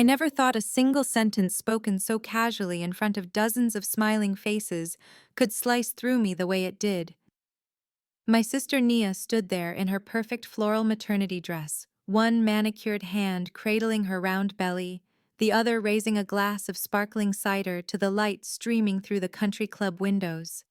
I never thought a single sentence spoken so casually in front of dozens of smiling faces could slice through me the way it did. My sister Nia stood there in her perfect floral maternity dress, one manicured hand cradling her round belly, the other raising a glass of sparkling cider to the light streaming through the country club windows.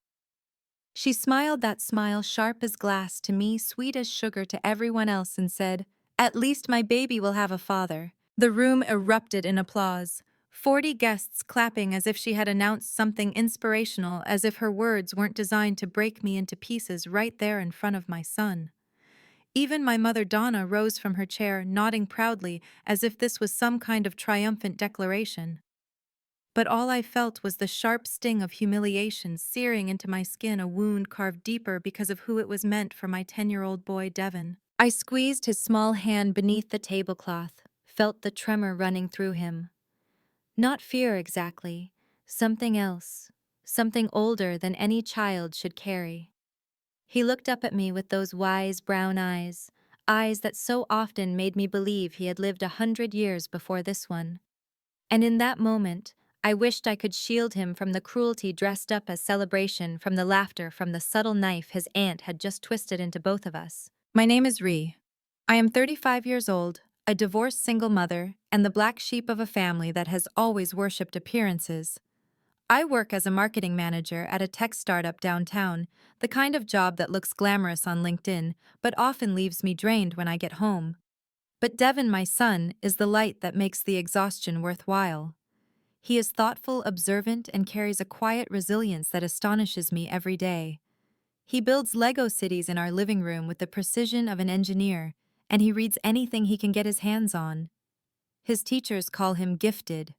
She smiled that smile sharp as glass to me, sweet as sugar to everyone else, and said, "At least my baby will have a father." The room erupted in applause, 40 guests clapping as if she had announced something inspirational, as if her words weren't designed to break me into pieces right there in front of my son. Even my mother Donna rose from her chair, nodding proudly, as if this was some kind of triumphant declaration. But all I felt was the sharp sting of humiliation searing into my skin, a wound carved deeper because of who it was meant for my 10-year-old boy, Devon. I squeezed his small hand beneath the tablecloth, felt the tremor running through him. Not fear exactly, something else, something older than any child should carry. He looked up at me with those wise brown eyes, eyes that so often made me believe he had lived 100 years before this one. And in that moment, I wished I could shield him from the cruelty dressed up as celebration, from the laughter, from the subtle knife his aunt had just twisted into both of us. My name is Ree. I am 35 years old, a divorced single mother, and the black sheep of a family that has always worshipped appearances. I work as a marketing manager at a tech startup downtown, the kind of job that looks glamorous on LinkedIn, but often leaves me drained when I get home. But Devon, my son, is the light that makes the exhaustion worthwhile. He is thoughtful, observant, and carries a quiet resilience that astonishes me every day. He builds Lego cities in our living room with the precision of an engineer, and he reads anything he can get his hands on. His teachers call him gifted.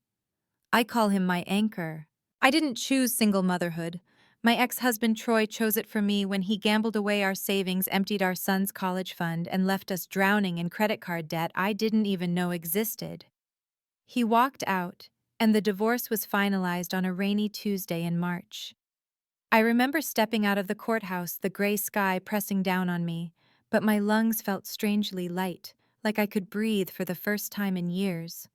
I call him my anchor. I didn't choose single motherhood. My ex-husband Troy chose it for me when he gambled away our savings, emptied our son's college fund, and left us drowning in credit card debt I didn't even know existed. He walked out, and the divorce was finalized on a rainy Tuesday in March. I remember stepping out of the courthouse, the gray sky pressing down on me, but my lungs felt strangely light, like I could breathe for the first time in years.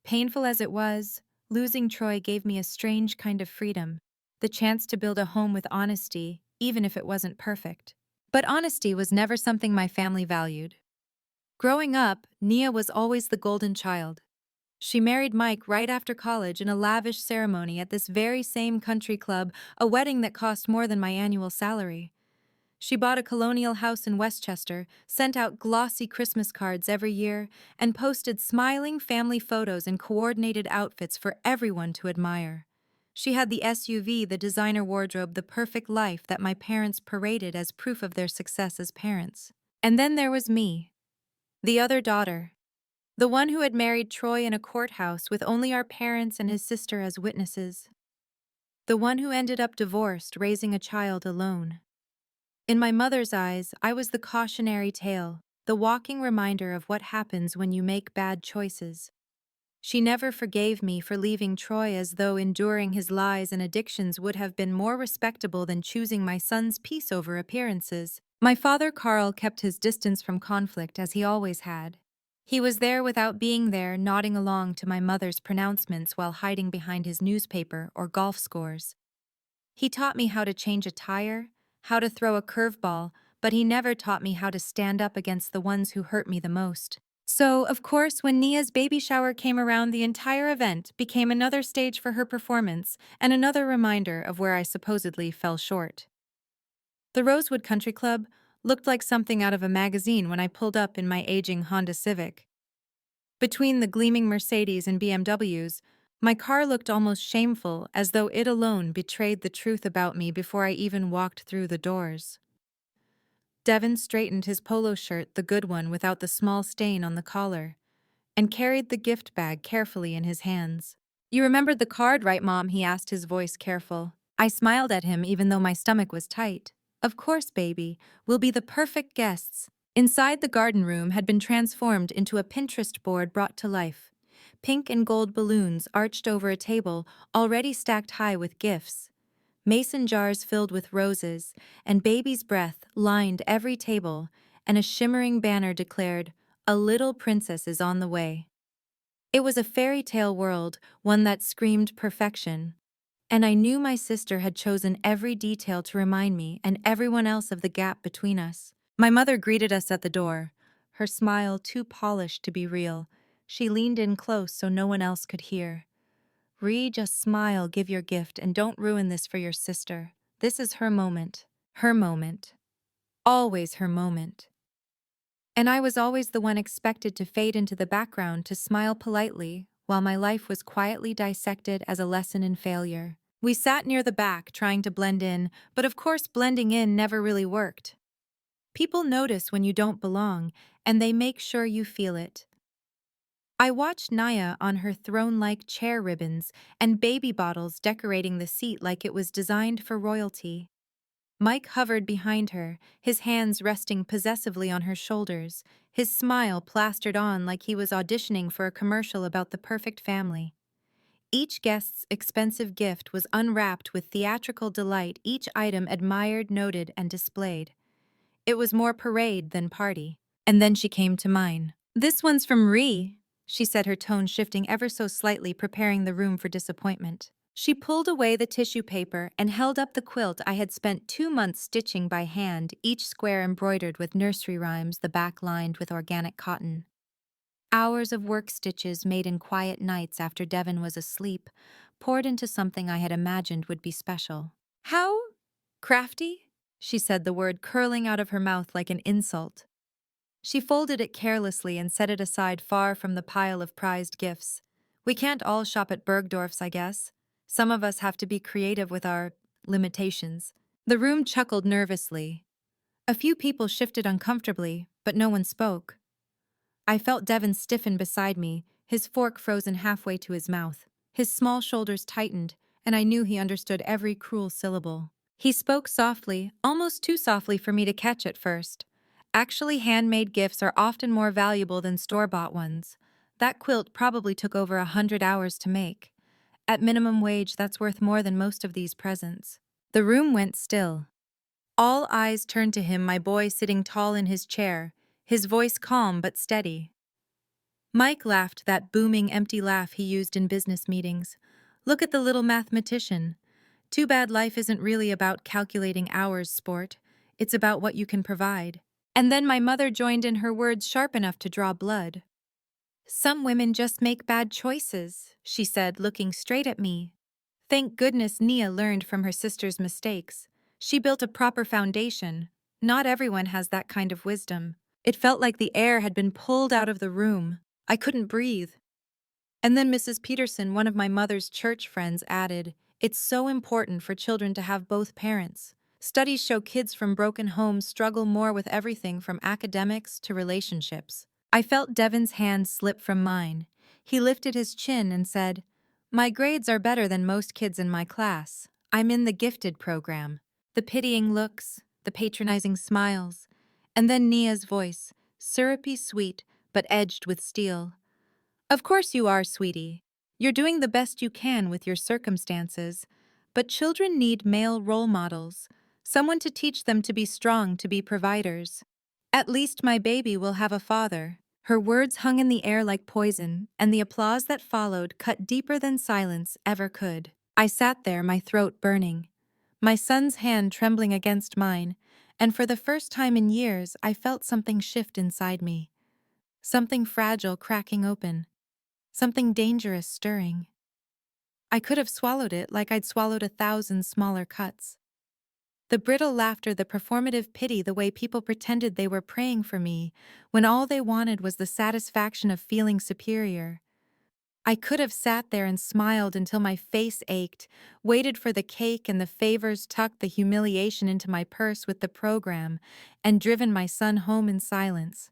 Painful as it was, losing Troy gave me a strange kind of freedom, the chance to build a home with honesty, even if it wasn't perfect. But honesty was never something my family valued. Growing up, Nia was always the golden child. She married Mike right after college in a lavish ceremony at this very same country club, a wedding that cost more than my annual salary. She bought a colonial house in Westchester, sent out glossy Christmas cards every year, and posted smiling family photos in coordinated outfits for everyone to admire. She had the SUV, the designer wardrobe, the perfect life that my parents paraded as proof of their success as parents. And then there was me, the other daughter. The one who had married Troy in a courthouse with only our parents and his sister as witnesses. The one who ended up divorced, raising a child alone. In my mother's eyes, I was the cautionary tale, the walking reminder of what happens when you make bad choices. She never forgave me for leaving Troy, as though enduring his lies and addictions would have been more respectable than choosing my son's peace over appearances. My father Carl kept his distance from conflict, as he always had. He was there without being there, nodding along to my mother's pronouncements while hiding behind his newspaper or golf scores. He taught me how to change a tire, how to throw a curveball, but he never taught me how to stand up against the ones who hurt me the most. So, of course, when Nia's baby shower came around, the entire event became another stage for her performance and another reminder of where I supposedly fell short. The Rosewood Country Club looked like something out of a magazine when I pulled up in my aging Honda Civic. Between the gleaming Mercedes and BMWs, my car looked almost shameful, as though it alone betrayed the truth about me before I even walked through the doors. Devon straightened his polo shirt, the good one without the small stain on the collar, and carried the gift bag carefully in his hands. "You remembered the card, right, Mom?" he asked, his voice careful. I smiled at him even though my stomach was tight. "Of course, baby. We'll be the perfect guests." Inside, the garden room had been transformed into a Pinterest board brought to life. Pink and gold balloons arched over a table already stacked high with gifts. Mason jars filled with roses, and baby's breath lined every table, and a shimmering banner declared, "A little princess is on the way." It was a fairy tale world, one that screamed perfection. And I knew my sister had chosen every detail to remind me and everyone else of the gap between us. My mother greeted us at the door, her smile too polished to be real. She leaned in close so no one else could hear. Ree, just smile, give your gift, and don't ruin this for your sister. This is her moment. Her moment. Always her moment. And I was always the one expected to fade into the background to smile politely, while my life was quietly dissected as a lesson in failure. We sat near the back, trying to blend in, but of course blending in never really worked. People notice when you don't belong, and they make sure you feel it. I watched Naya on her throne-like chair ribbons and baby bottles decorating the seat like it was designed for royalty. Mike hovered behind her, his hands resting possessively on her shoulders, his smile plastered on like he was auditioning for a commercial about the perfect family. Each guest's expensive gift was unwrapped with theatrical delight, each item admired, noted, and displayed. It was more parade than party. And then she came to mine. "This one's from Ree," she said, her tone shifting ever so slightly, preparing the room for disappointment. She pulled away the tissue paper and held up the quilt I had spent 2 months stitching by hand, each square embroidered with nursery rhymes, the back lined with organic cotton. Hours of work stitches made in quiet nights after Devon was asleep, poured into something I had imagined would be special. "How crafty?" she said, the word curling out of her mouth like an insult. She folded it carelessly and set it aside far from the pile of prized gifts. "We can't all shop at Bergdorf's, I guess. Some of us have to be creative with our limitations." The room chuckled nervously. A few people shifted uncomfortably, but no one spoke. I felt Devon stiffen beside me, his fork frozen halfway to his mouth. His small shoulders tightened, and I knew he understood every cruel syllable. He spoke softly, almost too softly for me to catch at first. "Actually, handmade gifts are often more valuable than store-bought ones. That quilt probably took over 100 hours to make. At minimum wage, that's worth more than most of these presents." The room went still. All eyes turned to him, my boy sitting tall in his chair, his voice calm but steady. Mike laughed, that booming, empty laugh he used in business meetings. "Look at the little mathematician. Too bad life isn't really about calculating hours, sport. It's about what you can provide." And then my mother joined in, her words sharp enough to draw blood. "Some women just make bad choices," she said, looking straight at me. Thank goodness Nia learned from her sister's mistakes. She built a proper foundation. Not everyone has that kind of wisdom. It felt like the air had been pulled out of the room. I couldn't breathe. And then Mrs. Peterson, one of my mother's church friends, added, "It's so important for children to have both parents. Studies show kids from broken homes struggle more with everything from academics to relationships." I felt Devon's hand slip from mine. He lifted his chin and said, "My grades are better than most kids in my class. I'm in the gifted program." The pitying looks, the patronizing smiles, and then Nia's voice, syrupy sweet but edged with steel. "Of course you are, sweetie. You're doing the best you can with your circumstances. But children need male role models, someone to teach them to be strong, to be providers. At least my baby will have a father." Her words hung in the air like poison, and the applause that followed cut deeper than silence ever could. I sat there, my throat burning, my son's hand trembling against mine, and for the first time in years I felt something shift inside me. Something fragile cracking open. Something dangerous stirring. I could have swallowed it like I'd swallowed 1,000 smaller cuts. The brittle laughter, the performative pity, the way people pretended they were praying for me, when all they wanted was the satisfaction of feeling superior. I could have sat there and smiled until my face ached, waited for the cake and the favors, tucked the humiliation into my purse with the program, and driven my son home in silence.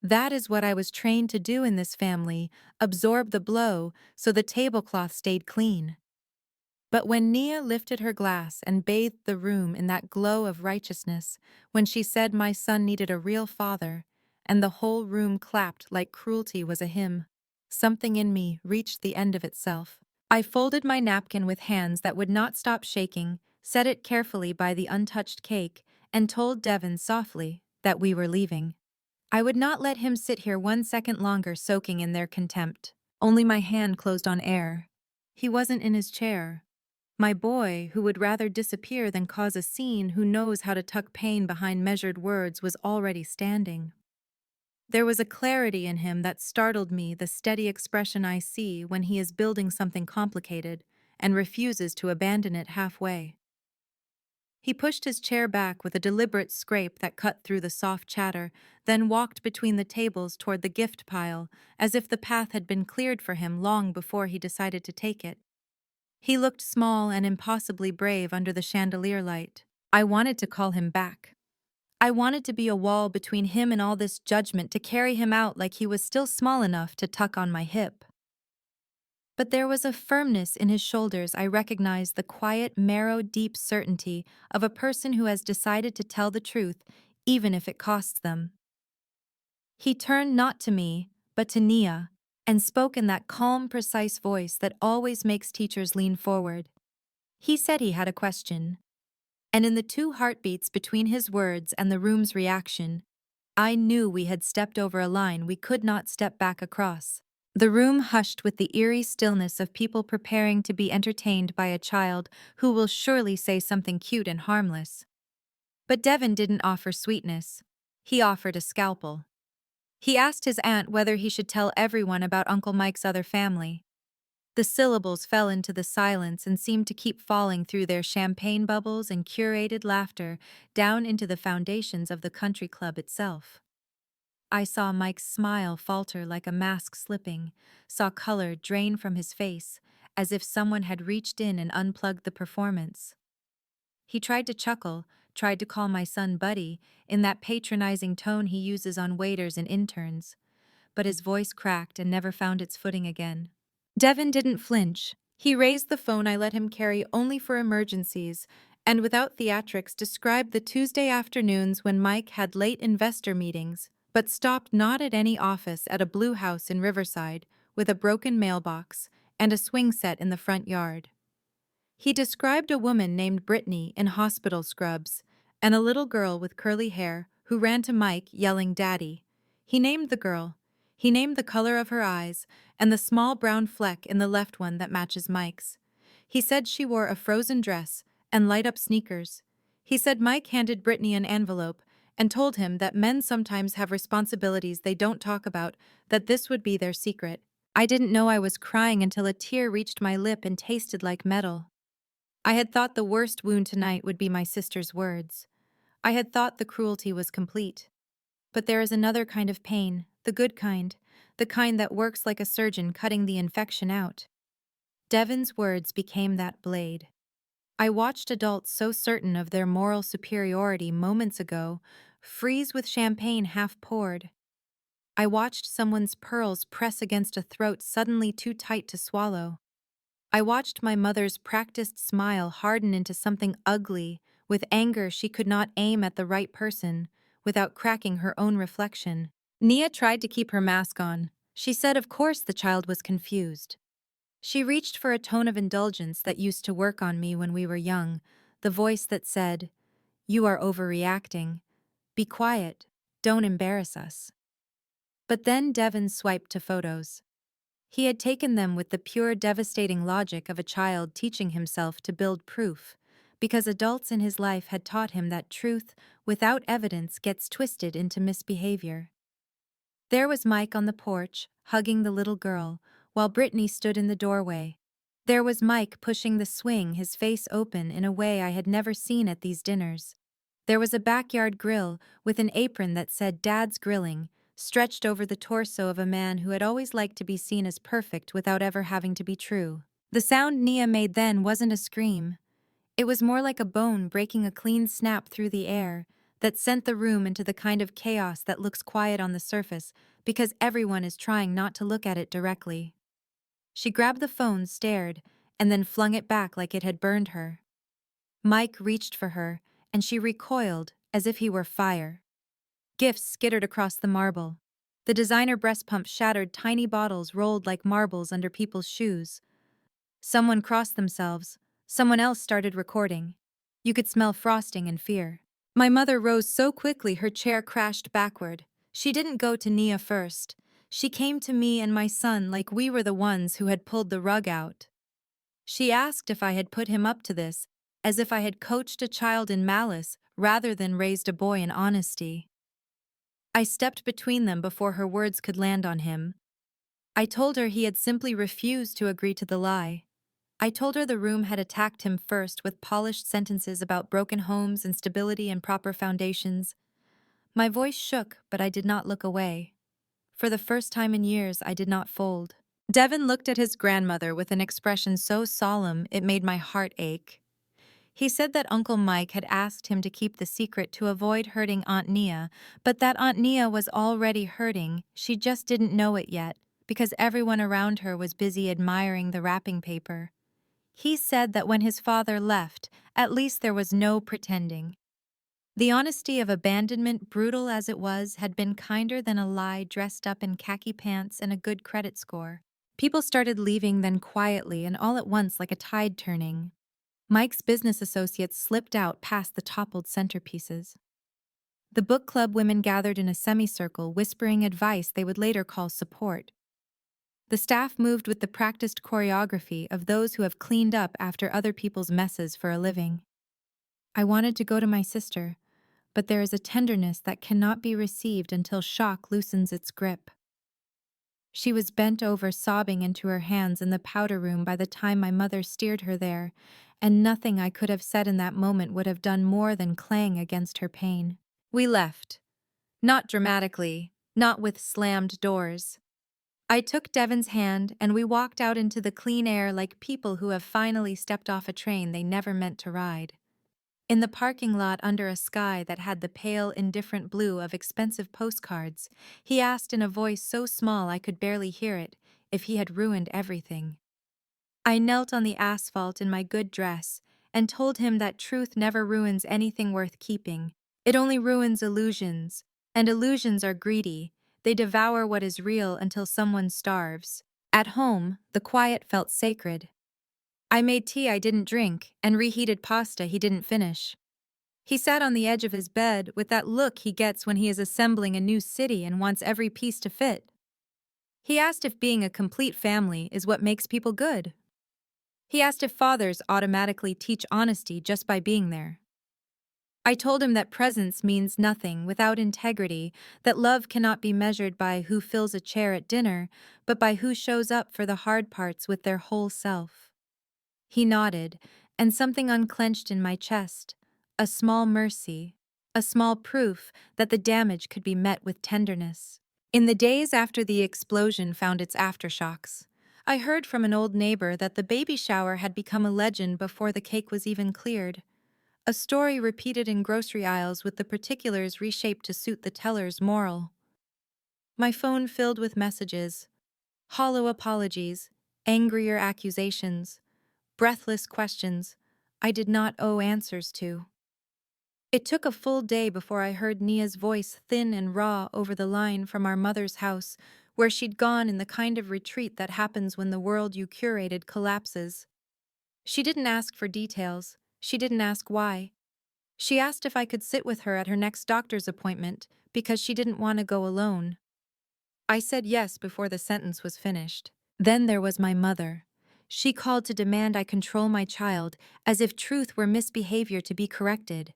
That is what I was trained to do in this family, absorb the blow so the tablecloth stayed clean. But when Nia lifted her glass and bathed the room in that glow of righteousness, when she said my son needed a real father, and the whole room clapped like cruelty was a hymn, something in me reached the end of itself. I folded my napkin with hands that would not stop shaking, set it carefully by the untouched cake, and told Devon softly that we were leaving. I would not let him sit here 1 second longer soaking in their contempt. Only my hand closed on air. He wasn't in his chair. My boy, who would rather disappear than cause a scene, who knows how to tuck pain behind measured words, was already standing. There was a clarity in him that startled me, the steady expression I see when he is building something complicated and refuses to abandon it halfway. He pushed his chair back with a deliberate scrape that cut through the soft chatter, then walked between the tables toward the gift pile, as if the path had been cleared for him long before he decided to take it. He looked small and impossibly brave under the chandelier light. I wanted to call him back. I wanted to be a wall between him and all this judgment, to carry him out like he was still small enough to tuck on my hip. But there was a firmness in his shoulders. I recognized the quiet, marrow-deep certainty of a person who has decided to tell the truth, even if it costs them. He turned not to me, but to Nia, and spoke in that calm, precise voice that always makes teachers lean forward. He said he had a question. And in the two heartbeats between his words and the room's reaction, I knew we had stepped over a line we could not step back across. The room hushed with the eerie stillness of people preparing to be entertained by a child who will surely say something cute and harmless. But Devin didn't offer sweetness. He offered a scalpel. He asked his aunt whether he should tell everyone about Uncle Mike's other family. The syllables fell into the silence and seemed to keep falling through their champagne bubbles and curated laughter down into the foundations of the country club itself. I saw Mike's smile falter like a mask slipping, saw color drain from his face, as if someone had reached in and unplugged the performance. He tried to chuckle, tried to call my son Buddy, in that patronizing tone he uses on waiters and interns, but his voice cracked and never found its footing again. Devin didn't flinch. He raised the phone I let him carry only for emergencies, and without theatrics described the Tuesday afternoons when Mike had late investor meetings, but stopped not at any office at a blue house in Riverside, with a broken mailbox and a swing set in the front yard. He described a woman named Brittany in hospital scrubs, and a little girl with curly hair who ran to Mike yelling "Daddy." He named the girl. He named the color of her eyes and the small brown fleck in the left one that matches Mike's. He said she wore a frozen dress and light-up sneakers. He said Mike handed Brittany an envelope and told him that men sometimes have responsibilities they don't talk about, that this would be their secret. I didn't know I was crying until a tear reached my lip and tasted like metal. I had thought the worst wound tonight would be my sister's words. I had thought the cruelty was complete. But there is another kind of pain, the good kind, the kind that works like a surgeon cutting the infection out. Devin's words became that blade. I watched adults so certain of their moral superiority moments ago freeze with champagne half poured. I watched someone's pearls press against a throat suddenly too tight to swallow. I watched my mother's practiced smile harden into something ugly, with anger she could not aim at the right person, without cracking her own reflection. Nia tried to keep her mask on. She said of course the child was confused. She reached for a tone of indulgence that used to work on me when we were young, the voice that said, "You are overreacting. Be quiet. Don't embarrass us." But then Devin swiped to photos. He had taken them with the pure, devastating logic of a child teaching himself to build proof, because adults in his life had taught him that truth, without evidence, gets twisted into misbehavior. There was Mike on the porch, hugging the little girl, while Brittany stood in the doorway. There was Mike pushing the swing, his face open in a way I had never seen at these dinners. There was a backyard grill with an apron that said "Dad's Grilling," stretched over the torso of a man who had always liked to be seen as perfect without ever having to be true. The sound Nia made then wasn't a scream. It was more like a bone breaking a clean snap through the air that sent the room into the kind of chaos that looks quiet on the surface because everyone is trying not to look at it directly. She grabbed the phone, stared, and then flung it back like it had burned her. Mike reached for her, and she recoiled as if he were fire. Gifts skittered across the marble. The designer breast pump shattered, tiny bottles rolled like marbles under people's shoes. Someone crossed themselves. Someone else started recording. You could smell frosting and fear. My mother rose so quickly her chair crashed backward. She didn't go to Nia first. She came to me and my son like we were the ones who had pulled the rug out. She asked if I had put him up to this, as if I had coached a child in malice rather than raised a boy in honesty. I stepped between them before her words could land on him. I told her he had simply refused to agree to the lie. I told her the room had attacked him first with polished sentences about broken homes, instability, and proper foundations. My voice shook, but I did not look away. For the first time in years, I did not fold. Devin looked at his grandmother with an expression so solemn it made my heart ache. He said that Uncle Mike had asked him to keep the secret to avoid hurting Aunt Nia, but that Aunt Nia was already hurting, she just didn't know it yet, because everyone around her was busy admiring the wrapping paper. He said that when his father left, at least there was no pretending. The honesty of abandonment, brutal as it was, had been kinder than a lie dressed up in khaki pants and a good credit score. People started leaving then quietly and all at once like a tide turning. Mike's business associates slipped out past the toppled centerpieces. The book club women gathered in a semicircle, whispering advice they would later call support. The staff moved with the practiced choreography of those who have cleaned up after other people's messes for a living. I wanted to go to my sister, but there is a tenderness that cannot be received until shock loosens its grip. She was bent over, sobbing into her hands in the powder room by the time my mother steered her there, and nothing I could have said in that moment would have done more than clang against her pain. We left. Not dramatically, not with slammed doors. I took Devin's hand and we walked out into the clean air like people who have finally stepped off a train they never meant to ride. In the parking lot under a sky that had the pale, indifferent blue of expensive postcards, he asked in a voice so small I could barely hear it if he had ruined everything. I knelt on the asphalt in my good dress and told him that truth never ruins anything worth keeping. It only ruins illusions, and illusions are greedy. They devour what is real until someone starves. At home, the quiet felt sacred. I made tea I didn't drink and reheated pasta he didn't finish. He sat on the edge of his bed with that look he gets when he is assembling a new city and wants every piece to fit. He asked if being a complete family is what makes people good. He asked if fathers automatically teach honesty just by being there. I told him that presence means nothing without integrity, that love cannot be measured by who fills a chair at dinner, but by who shows up for the hard parts with their whole self. He nodded, and something unclenched in my chest, a small mercy, a small proof that the damage could be met with tenderness. In the days after the explosion found its aftershocks, I heard from an old neighbor that the baby shower had become a legend before the cake was even cleared. A story repeated in grocery aisles with the particulars reshaped to suit the teller's moral. My phone filled with messages, hollow apologies, angrier accusations, breathless questions I did not owe answers to. It took a full day before I heard Nia's voice thin and raw over the line from our mother's house, where she'd gone in the kind of retreat that happens when the world you curated collapses. She didn't ask for details. She didn't ask why. She asked if I could sit with her at her next doctor's appointment because she didn't want to go alone. I said yes before the sentence was finished. Then there was my mother. She called to demand I control my child, as if truth were misbehavior to be corrected.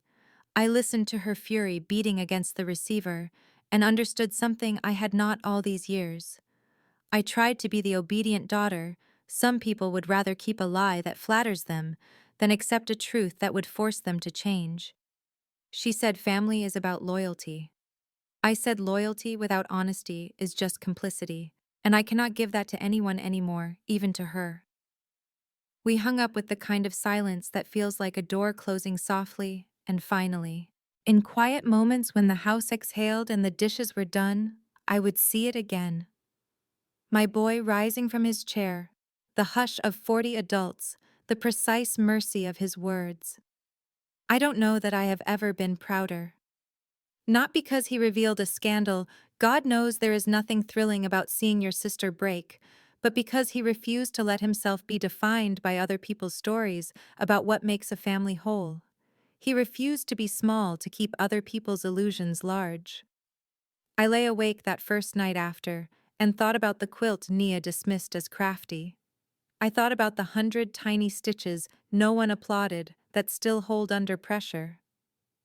I listened to her fury beating against the receiver and understood something I had not all these years. I tried to be the obedient daughter. Some people would rather keep a lie that flatters them than accept a truth that would force them to change. She said family is about loyalty. I said loyalty without honesty is just complicity, and I cannot give that to anyone anymore, even to her. We hung up with the kind of silence that feels like a door closing softly, and finally, in quiet moments when the house exhaled and the dishes were done, I would see it again. My boy rising from his chair, the hush of 40 adults, the precise mercy of his words. I don't know that I have ever been prouder. Not because he revealed a scandal, God knows there is nothing thrilling about seeing your sister break, but because he refused to let himself be defined by other people's stories about what makes a family whole. He refused to be small to keep other people's illusions large. I lay awake that first night after, and thought about the quilt Nia dismissed as crafty. I thought about the 100 tiny stitches no one applauded that still hold under pressure.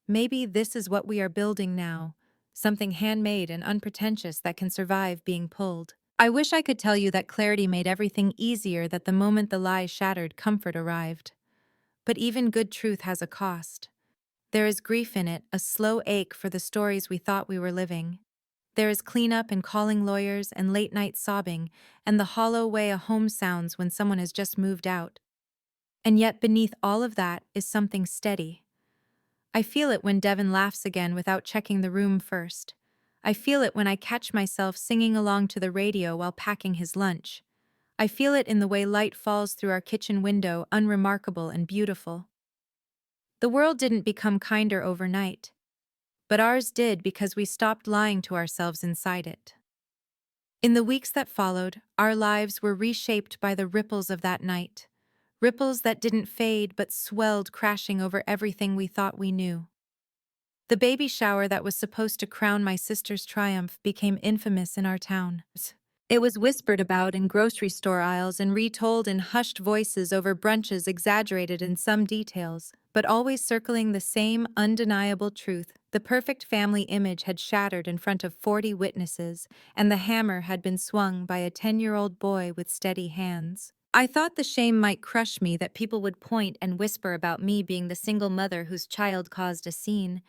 Maybe this is what we are building now, something handmade and unpretentious that can survive being pulled. I wish I could tell you that clarity made everything easier, that the moment the lie shattered, comfort arrived. But even good truth has a cost. There is grief in it, a slow ache for the stories we thought we were living. There is cleanup and calling lawyers and late-night sobbing and the hollow way a home sounds when someone has just moved out. And yet beneath all of that is something steady. I feel it when Devin laughs again without checking the room first. I feel it when I catch myself singing along to the radio while packing his lunch. I feel it in the way light falls through our kitchen window, unremarkable and beautiful. The world didn't become kinder overnight, but ours did because we stopped lying to ourselves inside it. In the weeks that followed, our lives were reshaped by the ripples of that night. Ripples that didn't fade but swelled, crashing over everything we thought we knew. The baby shower that was supposed to crown my sister's triumph became infamous in our town. It was whispered about in grocery store aisles and retold in hushed voices over brunches, exaggerated in some details, but always circling the same undeniable truth. The perfect family image had shattered in front of 40 witnesses, and the hammer had been swung by a 10-year-old boy with steady hands. I thought the shame might crush me, that people would point and whisper about me being the single mother whose child caused a scene.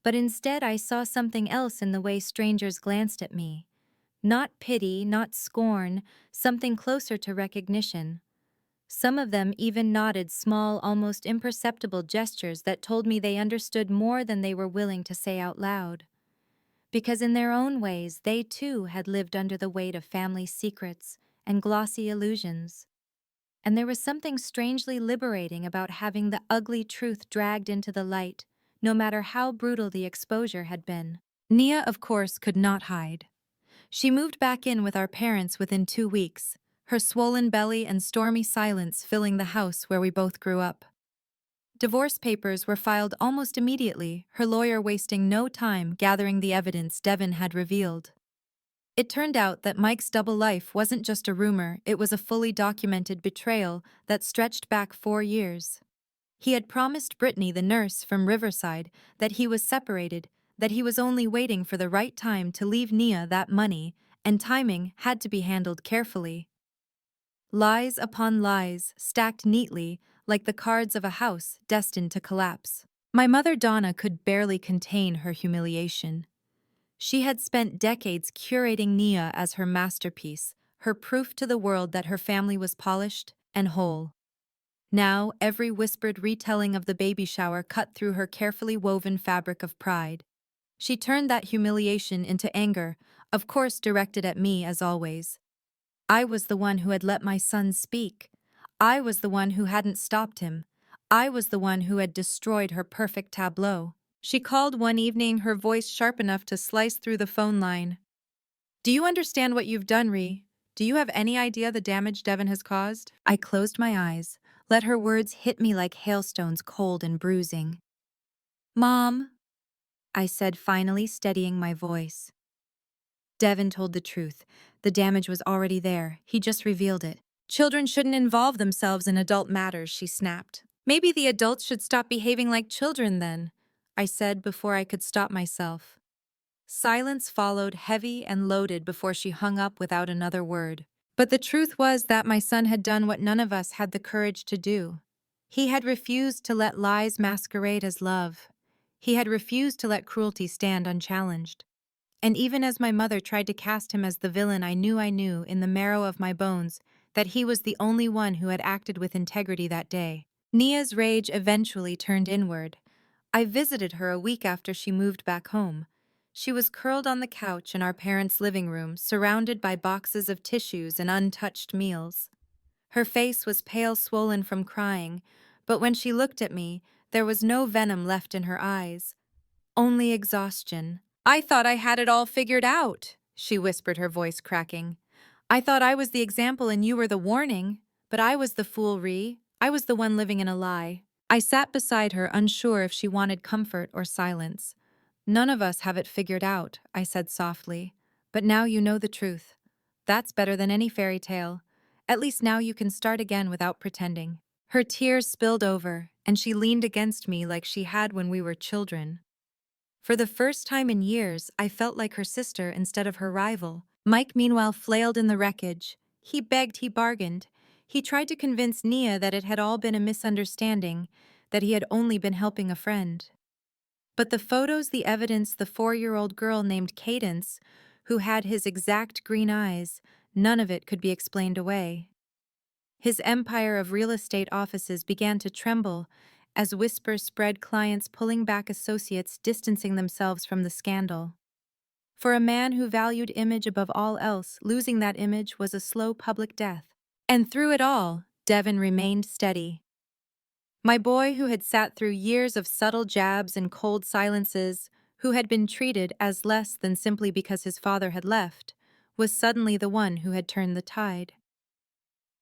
But instead I saw something else in the way strangers glanced at me. Not pity, not scorn, something closer to recognition. Some of them even nodded small, almost imperceptible gestures that told me they understood more than they were willing to say out loud. Because in their own ways, they too had lived under the weight of family secrets and glossy illusions. And there was something strangely liberating about having the ugly truth dragged into the light, no matter how brutal the exposure had been. Nia, of course, could not hide. She moved back in with our parents within 2 weeks, her swollen belly and stormy silence filling the house where we both grew up. Divorce papers were filed almost immediately, her lawyer wasting no time gathering the evidence Devin had revealed. It turned out that Mike's double life wasn't just a rumor, it was a fully documented betrayal that stretched back 4 years. He had promised Brittany, the nurse from Riverside, that he was separated, that he was only waiting for the right time to leave Nia that money, and timing had to be handled carefully. Lies upon lies, stacked neatly, like the cards of a house destined to collapse. My mother Donna could barely contain her humiliation. She had spent decades curating Nia as her masterpiece, her proof to the world that her family was polished and whole. Now, every whispered retelling of the baby shower cut through her carefully woven fabric of pride. She turned that humiliation into anger, of course directed at me as always. I was the one who had let my son speak. I was the one who hadn't stopped him. I was the one who had destroyed her perfect tableau. She called one evening, her voice sharp enough to slice through the phone line. "Do you understand what you've done, Ree? Do you have any idea the damage Devin has caused?" I closed my eyes, let her words hit me like hailstones, cold and bruising. "Mom," I said, finally steadying my voice. Devin told the truth. The damage was already there. He just revealed it. "Children shouldn't involve themselves in adult matters," she snapped. "Maybe the adults should stop behaving like children then," I said before I could stop myself. Silence followed, heavy and loaded, before she hung up without another word. But the truth was that my son had done what none of us had the courage to do. He had refused to let lies masquerade as love. He had refused to let cruelty stand unchallenged. And even as my mother tried to cast him as the villain, I knew in the marrow of my bones that he was the only one who had acted with integrity that day. Nia's rage eventually turned inward. I visited her a week after she moved back home. She was curled on the couch in our parents' living room, surrounded by boxes of tissues and untouched meals. Her face was pale, swollen from crying, but when she looked at me, there was no venom left in her eyes, only exhaustion. "I thought I had it all figured out," she whispered, her voice cracking. "I thought I was the example and you were the warning, but I was the fool, Ree. I was the one living in a lie." I sat beside her, unsure if she wanted comfort or silence. "None of us have it figured out," I said softly, "but now you know the truth. That's better than any fairy tale. At least now you can start again without pretending. Her tears spilled over, and she leaned against me like she had when we were children. For the first time in years, I felt like her sister instead of her rival. Mike, meanwhile, flailed in the wreckage. He begged, he bargained. He tried to convince Nia that it had all been a misunderstanding, that he had only been helping a friend. But the photos, the evidence, the 4-year-old girl named Cadence, who had his exact green eyes, none of it could be explained away. His empire of real estate offices began to tremble as whispers spread, clients pulling back, associates distancing themselves from the scandal. For a man who valued image above all else, losing that image was a slow public death. And through it all, Devin remained steady. My boy, who had sat through years of subtle jabs and cold silences, who had been treated as less than simply because his father had left, was suddenly the one who had turned the tide.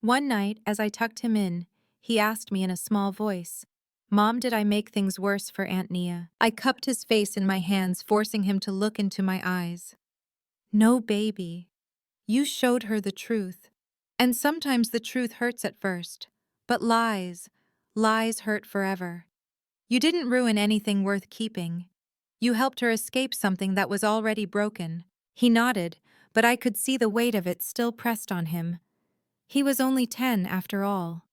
One night, as I tucked him in, he asked me in a small voice, "Mom, did I make things worse for Aunt Nia?" I cupped his face in my hands, forcing him to look into my eyes. "No, baby. You showed her the truth. And sometimes the truth hurts at first. But lies hurt forever. You didn't ruin anything worth keeping. You helped her escape something that was already broken." He nodded, but I could see the weight of it still pressed on him. He was only 10 after all.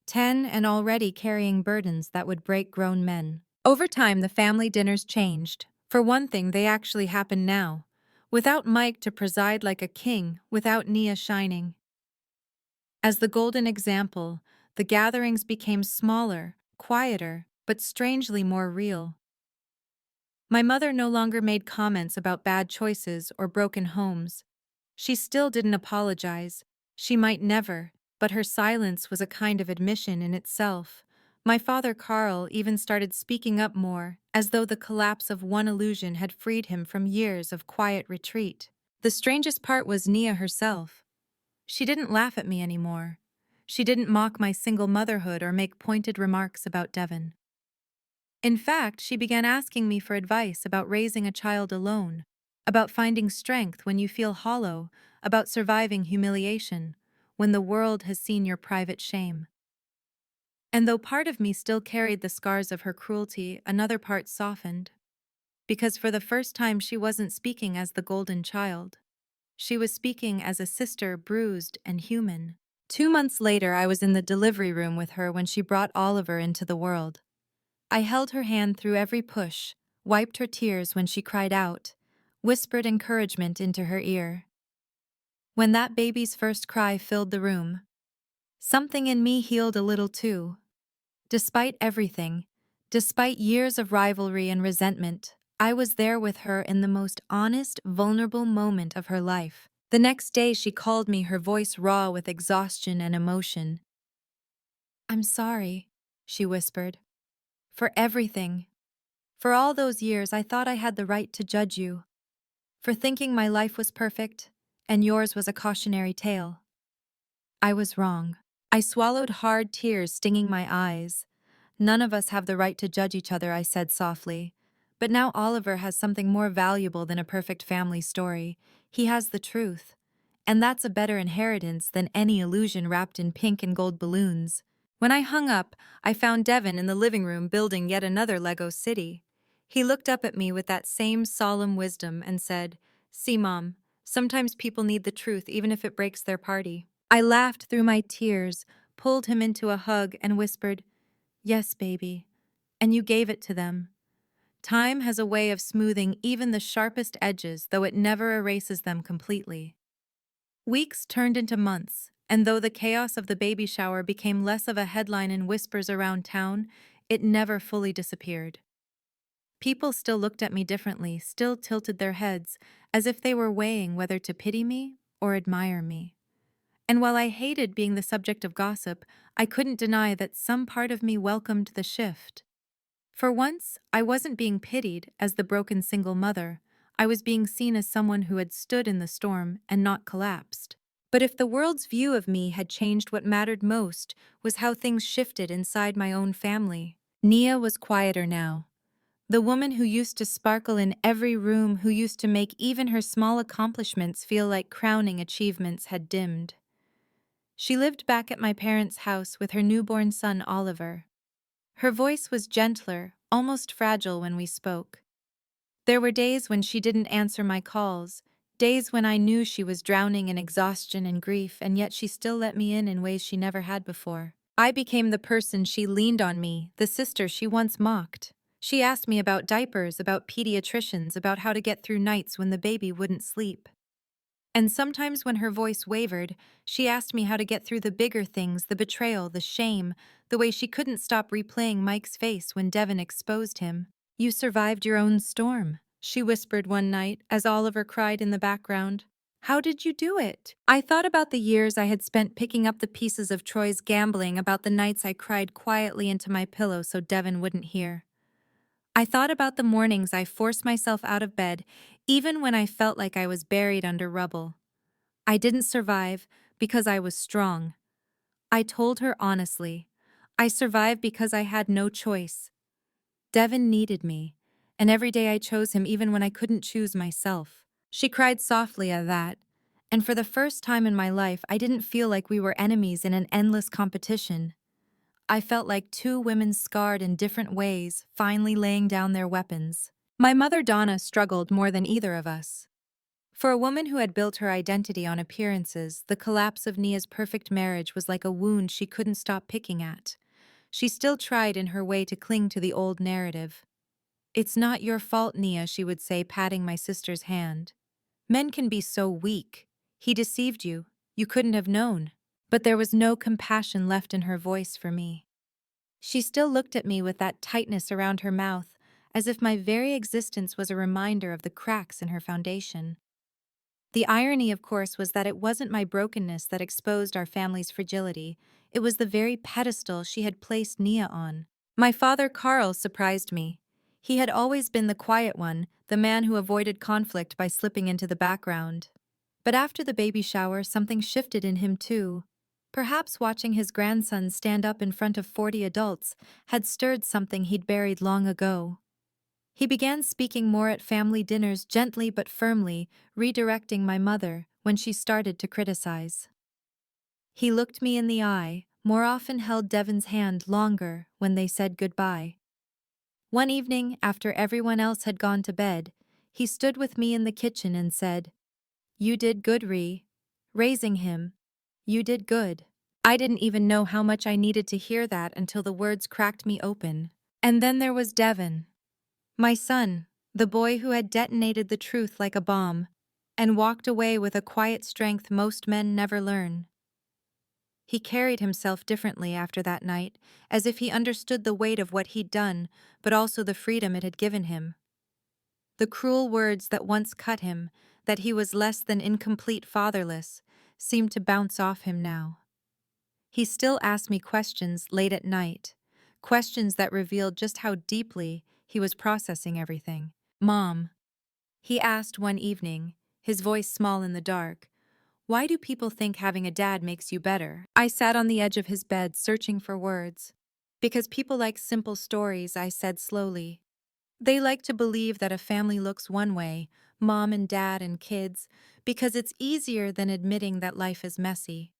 10 and already carrying burdens that would break grown men. Over time, the family dinners changed. For one thing, they actually happened now. Without Mike to preside like a king, without Nia shining as the golden example, the gatherings became smaller, quieter, but strangely more real. My mother no longer made comments about bad choices or broken homes. She still didn't apologize. She might never, but her silence was a kind of admission in itself. My father, Carl, even started speaking up more, as though the collapse of one illusion had freed him from years of quiet retreat. The strangest part was Nia herself. She didn't laugh at me anymore. She didn't mock my single motherhood or make pointed remarks about Devon. In fact, she began asking me for advice about raising a child alone, about finding strength when you feel hollow, about surviving humiliation, when the world has seen your private shame. And though part of me still carried the scars of her cruelty, another part softened. Because for the first time she wasn't speaking as the golden child. She was speaking as a sister, bruised and human. 2 months later, I was in the delivery room with her when she brought Oliver into the world. I held her hand through every push, wiped her tears when she cried out, whispered encouragement into her ear. When that baby's first cry filled the room, something in me healed a little too. Despite everything, despite years of rivalry and resentment, I was there with her in the most honest, vulnerable moment of her life. The next day she called me, her voice raw with exhaustion and emotion. "I'm sorry," she whispered. "For everything. For all those years I thought I had the right to judge you. For thinking my life was perfect, and yours was a cautionary tale. I was wrong." I swallowed hard, tears stinging my eyes. "None of us have the right to judge each other," I said softly. "But now Oliver has something more valuable than a perfect family story. He has the truth. And that's a better inheritance than any illusion wrapped in pink and gold balloons." When I hung up, I found Devin in the living room building yet another Lego city. He looked up at me with that same solemn wisdom and said, "See, Mom, sometimes people need the truth even if it breaks their party." I laughed through my tears, pulled him into a hug, and whispered, "Yes, baby. And you gave it to them. Time has a way of smoothing even the sharpest edges, though it never erases them completely." Weeks turned into months, and though the chaos of the baby shower became less of a headline in whispers around town, it never fully disappeared. People still looked at me differently, still tilted their heads, as if they were weighing whether to pity me or admire me. And while I hated being the subject of gossip, I couldn't deny that some part of me welcomed the shift. For once, I wasn't being pitied as the broken single mother. I was being seen as someone who had stood in the storm and not collapsed. But if the world's view of me had changed, what mattered most was how things shifted inside my own family. Nia was quieter now. The woman who used to sparkle in every room, who used to make even her small accomplishments feel like crowning achievements, had dimmed. She lived back at my parents' house with her newborn son Oliver. Her voice was gentler, almost fragile when we spoke. There were days when she didn't answer my calls, days when I knew she was drowning in exhaustion and grief, and yet she still let me in ways she never had before. I became the person she leaned on, me, the sister she once mocked. She asked me about diapers, about pediatricians, about how to get through nights when the baby wouldn't sleep. And sometimes when her voice wavered, she asked me how to get through the bigger things, the betrayal, the shame, the way she couldn't stop replaying Mike's face when Devin exposed him. "You survived your own storm," she whispered one night as Oliver cried in the background. "How did you do it?" I thought about the years I had spent picking up the pieces of Troy's gambling, about the nights I cried quietly into my pillow so Devin wouldn't hear. I thought about the mornings I forced myself out of bed, even when I felt like I was buried under rubble. I didn't survive because I was strong. I told her honestly. I survived because I had no choice. Devin needed me, and every day I chose him even when I couldn't choose myself. She cried softly at that, and for the first time in my life, I didn't feel like we were enemies in an endless competition. I felt like two women scarred in different ways, finally laying down their weapons. My mother Donna struggled more than either of us. For a woman who had built her identity on appearances, the collapse of Nia's perfect marriage was like a wound she couldn't stop picking at. She still tried in her way to cling to the old narrative. "It's not your fault, Nia," she would say, patting my sister's hand. "Men can be so weak. He deceived you. You couldn't have known." But there was no compassion left in her voice for me. She still looked at me with that tightness around her mouth, as if my very existence was a reminder of the cracks in her foundation. The irony, of course, was that it wasn't my brokenness that exposed our family's fragility. It was the very pedestal she had placed Nia on. My father Carl surprised me. He had always been the quiet one, the man who avoided conflict by slipping into the background. But after the baby shower, something shifted in him too. Perhaps watching his grandson stand up in front of 40 adults had stirred something he'd buried long ago. He began speaking more at family dinners, gently but firmly, redirecting my mother when she started to criticize. He looked me in the eye, more often held Devin's hand longer when they said goodbye. One evening, after everyone else had gone to bed, he stood with me in the kitchen and said, "You did good, Ree. Raising him. You did good." I didn't even know how much I needed to hear that until the words cracked me open. And then there was Devin. My son, the boy who had detonated the truth like a bomb, and walked away with a quiet strength most men never learn. He carried himself differently after that night, as if he understood the weight of what he'd done, but also the freedom it had given him. The cruel words that once cut him, that he was less than incomplete fatherless, seemed to bounce off him now. He still asked me questions late at night, questions that revealed just how deeply he was processing everything. "Mom," he asked one evening, his voice small in the dark, "why do people think having a dad makes you better?" I sat on the edge of his bed, searching for words. "Because people like simple stories," I said slowly. "They like to believe that a family looks one way, mom and dad and kids, because it's easier than admitting that life is messy.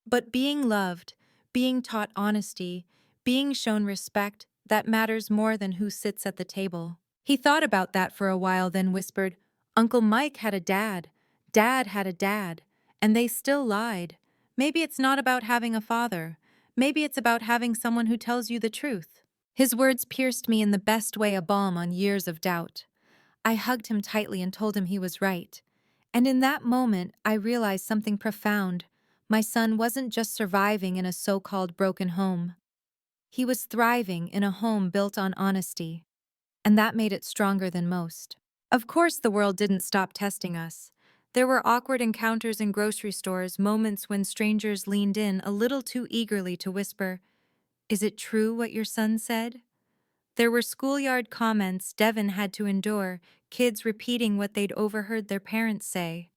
But being loved, being taught honesty, being shown respect, that matters more than who sits at the table." He thought about that for a while, then whispered, "Uncle Mike had a dad. Dad had a dad. And they still lied. Maybe it's not about having a father. Maybe it's about having someone who tells you the truth." His words pierced me in the best way, a balm on years of doubt. I hugged him tightly and told him he was right. And in that moment, I realized something profound. My son wasn't just surviving in a so-called broken home. He was thriving in a home built on honesty. And that made it stronger than most. Of course, the world didn't stop testing us. There were awkward encounters in grocery stores, moments when strangers leaned in a little too eagerly to whisper, "Is it true what your son said?" There were schoolyard comments Devin had to endure, kids repeating what they'd overheard their parents say.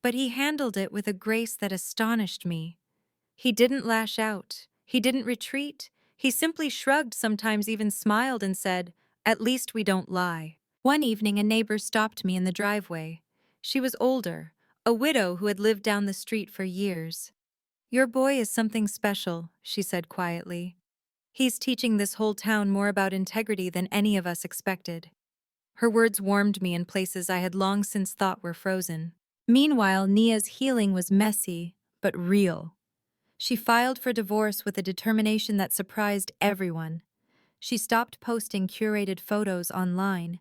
But he handled it with a grace that astonished me. He didn't lash out. He didn't retreat. He simply shrugged, sometimes even smiled, and said, At least we don't lie. One evening, a neighbor stopped me in the driveway. She was older, a widow who had lived down the street for years. "Your boy is something special," she said quietly. "He's teaching this whole town more about integrity than any of us expected." Her words warmed me in places I had long since thought were frozen. Meanwhile, Nia's healing was messy, but real. She filed for divorce with a determination that surprised everyone. She stopped posting curated photos online.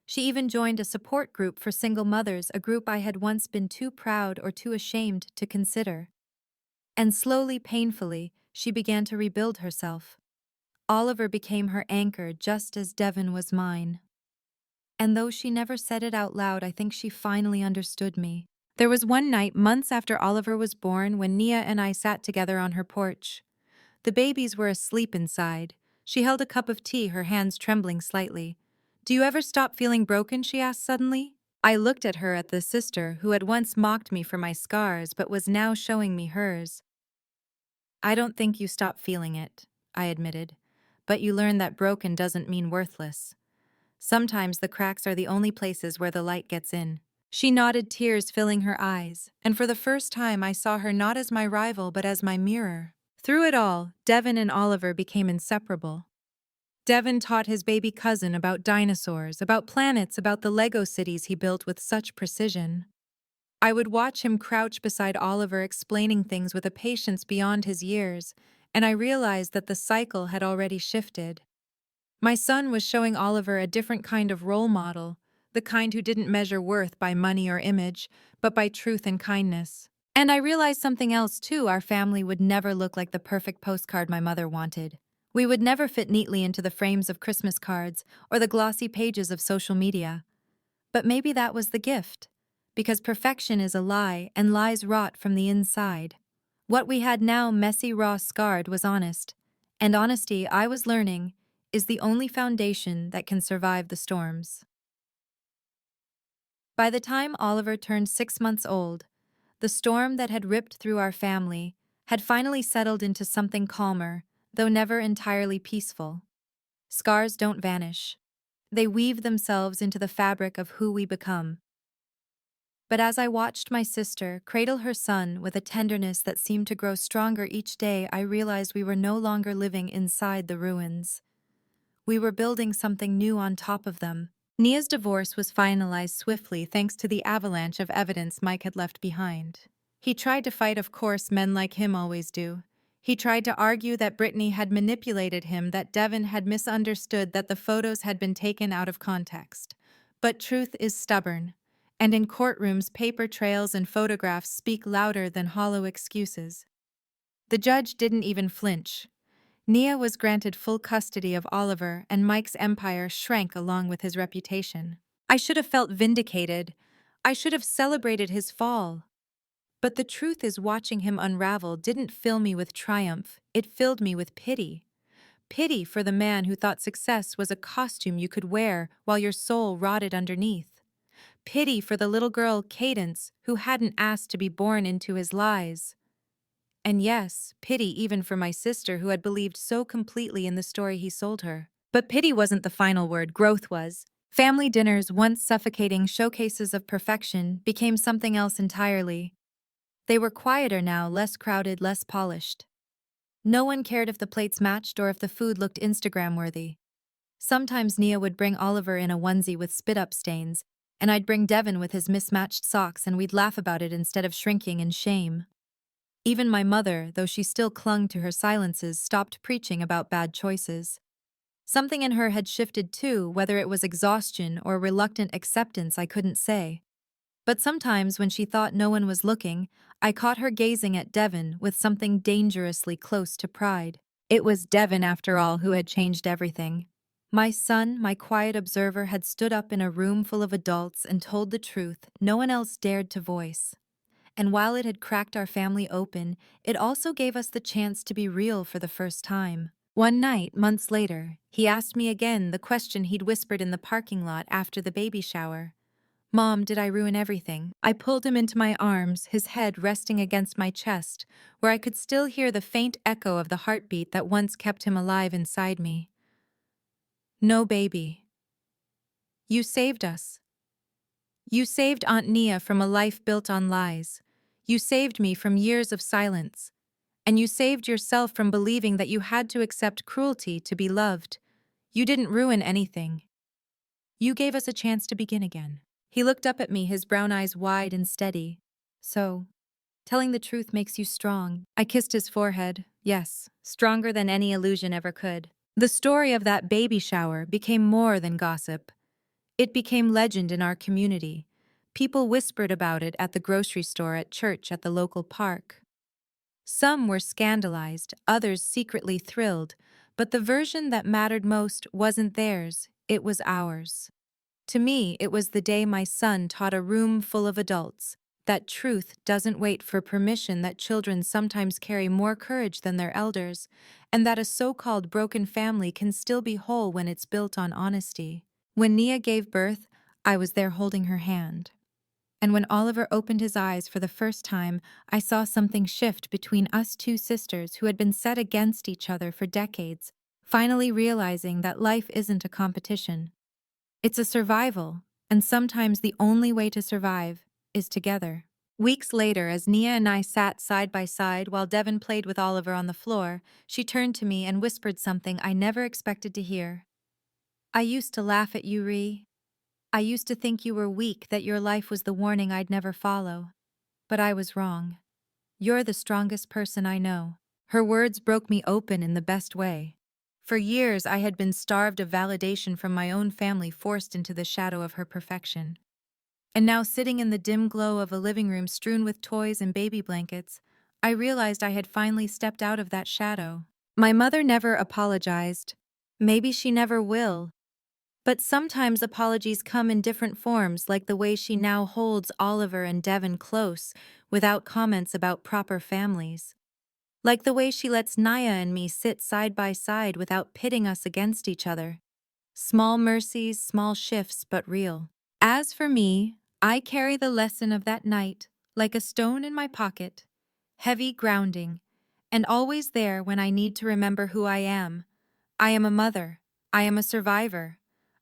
She even joined a support group for single mothers, a group I had once been too proud or too ashamed to consider. And slowly, painfully, she began to rebuild herself. Oliver became her anchor just as Devon was mine. And though she never said it out loud, I think she finally understood me. There was one night, months after Oliver was born, when Nia and I sat together on her porch. The babies were asleep inside. She held a cup of tea, her hands trembling slightly. "Do you ever stop feeling broken?" she asked suddenly. I looked at her, at the sister who had once mocked me for my scars but was now showing me hers. "I don't think you stop feeling it," I admitted. "But you learn that broken doesn't mean worthless. Sometimes the cracks are the only places where the light gets in." She nodded, tears filling her eyes, and for the first time I saw her not as my rival but as my mirror. Through it all, Devon and Oliver became inseparable. Devon taught his baby cousin about dinosaurs, about planets, about the Lego cities he built with such precision. I would watch him crouch beside Oliver explaining things with a patience beyond his years, and I realized that the cycle had already shifted. My son was showing Oliver a different kind of role model, the kind who didn't measure worth by money or image, but by truth and kindness. And I realized something else too: our family would never look like the perfect postcard my mother wanted. We would never fit neatly into the frames of Christmas cards or the glossy pages of social media. But maybe that was the gift, because perfection is a lie and lies rot from the inside. What we had now, messy, raw, scarred, was honest. And honesty, I was learning, is the only foundation that can survive the storms. By the time Oliver turned 6 months old, the storm that had ripped through our family had finally settled into something calmer, though never entirely peaceful. Scars don't vanish. They weave themselves into the fabric of who we become. But as I watched my sister cradle her son with a tenderness that seemed to grow stronger each day, I realized we were no longer living inside the ruins. We were building something new on top of them. Nia's divorce was finalized swiftly thanks to the avalanche of evidence Mike had left behind. He tried to fight, of course, men like him always do. He tried to argue that Brittany had manipulated him, that Devon had misunderstood, that the photos had been taken out of context. But truth is stubborn, and in courtrooms, paper trails and photographs speak louder than hollow excuses. The judge didn't even flinch. Nia was granted full custody of Oliver, and Mike's empire shrank along with his reputation. I should have felt vindicated. I should have celebrated his fall. But the truth is, watching him unravel didn't fill me with triumph, it filled me with pity. Pity for the man who thought success was a costume you could wear while your soul rotted underneath. Pity for the little girl, Cadence, who hadn't asked to be born into his lies. And yes, pity even for my sister, who had believed so completely in the story he sold her. But pity wasn't the final word, growth was. Family dinners, once suffocating showcases of perfection, became something else entirely. They were quieter now, less crowded, less polished. No one cared if the plates matched or if the food looked Instagram-worthy. Sometimes Nia would bring Oliver in a onesie with spit-up stains, and I'd bring Devon with his mismatched socks, and we'd laugh about it instead of shrinking in shame. Even my mother, though she still clung to her silences, stopped preaching about bad choices. Something in her had shifted too, whether it was exhaustion or reluctant acceptance I couldn't say. But sometimes, when she thought no one was looking, I caught her gazing at Devon with something dangerously close to pride. It was Devon, after all, who had changed everything. My son, my quiet observer, had stood up in a room full of adults and told the truth no one else dared to voice. And while it had cracked our family open, it also gave us the chance to be real for the first time. One night, months later, he asked me again the question he'd whispered in the parking lot after the baby shower. "Mom, did I ruin everything?" I pulled him into my arms, his head resting against my chest, where I could still hear the faint echo of the heartbeat that once kept him alive inside me. No, baby. You saved us. You saved Aunt Nia from a life built on lies. You saved me from years of silence. And you saved yourself from believing that you had to accept cruelty to be loved. You didn't ruin anything. You gave us a chance to begin again. He looked up at me, his brown eyes wide and steady. So, telling the truth makes you strong. I kissed his forehead. Yes, stronger than any illusion ever could. The story of that baby shower became more than gossip. It became legend in our community. People whispered about it at the grocery store, at church, at the local park. Some were scandalized, others secretly thrilled, but the version that mattered most wasn't theirs, it was ours. To me, it was the day my son taught a room full of adults that truth doesn't wait for permission, that children sometimes carry more courage than their elders, and that a so-called broken family can still be whole when it's built on honesty. When Nia gave birth, I was there holding her hand. And when Oliver opened his eyes for the first time, I saw something shift between us two sisters who had been set against each other for decades, finally realizing that life isn't a competition. It's a survival, and sometimes the only way to survive is together. Weeks later, as Nia and I sat side by side while Devon played with Oliver on the floor, she turned to me and whispered something I never expected to hear. I used to laugh at you, Ree. I used to think you were weak, that your life was the warning I'd never follow. But I was wrong. You're the strongest person I know. Her words broke me open in the best way. For years, I had been starved of validation from my own family, forced into the shadow of her perfection. And now, sitting in the dim glow of a living room strewn with toys and baby blankets, I realized I had finally stepped out of that shadow. My mother never apologized. Maybe she never will. But sometimes apologies come in different forms, like the way she now holds Oliver and Devon close without comments about proper families. Like the way she lets Naya and me sit side by side without pitting us against each other. Small mercies, small shifts, but real. As for me, I carry the lesson of that night like a stone in my pocket, heavy, grounding, and always there when I need to remember who I am. I am a mother. I am a survivor.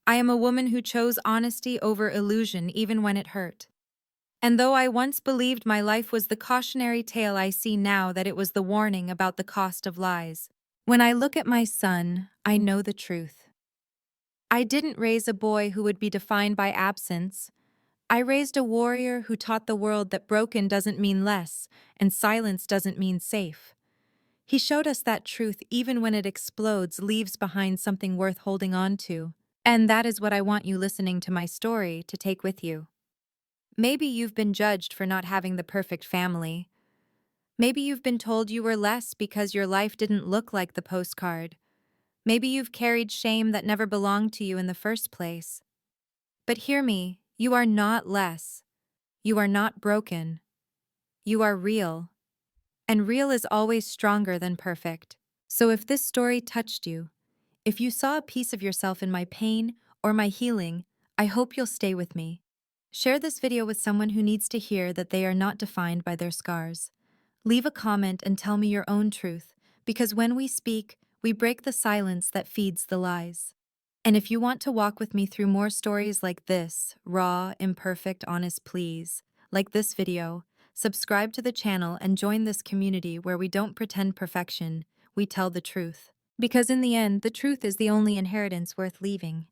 I am a woman who chose honesty over illusion even when it hurt. And though I once believed my life was the cautionary tale, I see now that it was the warning about the cost of lies. When I look at my son, I know the truth. I didn't raise a boy who would be defined by absence. I raised a warrior who taught the world that broken doesn't mean less, and silence doesn't mean safe. He showed us that truth, even when it explodes, leaves behind something worth holding on to. And that is what I want you listening to my story to take with you. Maybe you've been judged for not having the perfect family. Maybe you've been told you were less because your life didn't look like the postcard. Maybe you've carried shame that never belonged to you in the first place. But hear me, you are not less. You are not broken. You are real. And real is always stronger than perfect. So if this story touched you, if you saw a piece of yourself in my pain or my healing, I hope you'll stay with me. Share this video with someone who needs to hear that they are not defined by their scars. Leave a comment and tell me your own truth, because when we speak, we break the silence that feeds the lies. And if you want to walk with me through more stories like this, raw, imperfect, honest, please, like this video, subscribe to the channel and join this community where we don't pretend perfection, we tell the truth. Because in the end, the truth is the only inheritance worth leaving.